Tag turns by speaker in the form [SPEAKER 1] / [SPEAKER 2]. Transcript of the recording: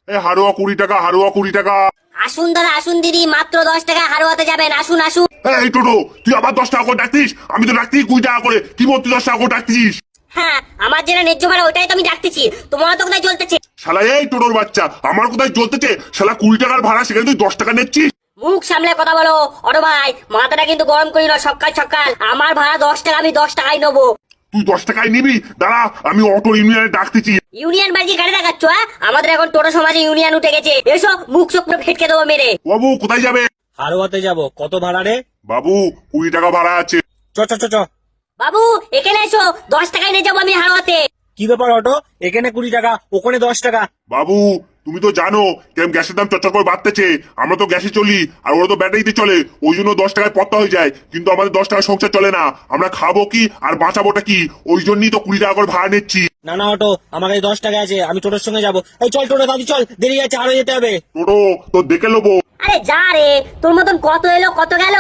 [SPEAKER 1] হারুয়া 20 টাকা, হারুয়া 20 টাকা।
[SPEAKER 2] আসুন দাদা, আসুন দিদি, মাত্র 10 টাকা হারোয়াতে যাবেন, আসুন আসুন।
[SPEAKER 1] এই টোটো, তুই আবার 10 টাকা করে ডাকতিস? আমি তো ডাকতি 20 টাকা করে, কি বল তুই 10 টাকা করে ডাকতিস?
[SPEAKER 2] হ্যাঁ, আমার যেটা ন্যায্য ভাড়া ওইটাই তো আমি ডাকতেছি, তোমার তো কোথায় চলতেছে?
[SPEAKER 1] শালা এই টোটোর বাচ্চা, আমার কোথায় চলতেছে? শালা 20 টাকার ভাড়া, সেখানে তুই 10 টাকা নিচ্ছিস?
[SPEAKER 2] মুখ সামলে কথা বলো অটো ভাই, মাথাটা কিন্তু গরম করি না সকাল সকাল। আমার ভাড়া 10 টাকা, আমি 10 টাকাই নেবো।
[SPEAKER 1] তুই 10 টাকায় নিবি? দাঁড়া, আমি অটো ইউনিয়নে ডাকতেছি।
[SPEAKER 2] ইউনিয়ন বাড়ি গাড়ি দেখাচ্ছ? হ্যাঁ, আমাদের এখন টোটো সমাজে ইউনিয়ন উঠে গেছে। এসো, মুখ চোখ পুরো ফেটকে দেবো মেরে।
[SPEAKER 1] বাবু কোথায় যাবে?
[SPEAKER 3] হারোয়াতে যাব। কত ভাড়া রে?
[SPEAKER 1] বাবু 20 টাকা ভাড়া আছে।
[SPEAKER 3] চ চ চ চ।
[SPEAKER 2] বাবু এখানে এসো, 10 টাকায় নিয়ে যাবো আমি হারোয়াতে।
[SPEAKER 3] কি ব্যাপার অটো? এখানে 20 টাকা, ওখানে 10 টাকা।
[SPEAKER 1] বাবু তুমি তো জানো কেমন গ্যাসের দাম চচ্চর করে বাড়তেছে। আমরা তো গ্যাসে চলি, আর ওরা তো ব্যাটারিতে চলে, ওই জন্য 10 টাকায় পত্তা হয়ে যায়। কিন্তু আমাদের 10 টাকা সংসার চলে না, আমরা খাবো কি আর বাঁচাবোটা কি? ওই জন্যই তো 20 টাকা করে ভাড়া নিচ্ছি।
[SPEAKER 3] না না অটো, আমার কাছে 10 টাকা আছে, আমি টোটোর সঙ্গে যাব। এই চল টোটো দাদু চল, দেরি আছে, আরো যেতে হবে।
[SPEAKER 1] টোটো তো দেখে নেবো।
[SPEAKER 2] আরে যা রে, তোর মতন কত এলো কত গেল।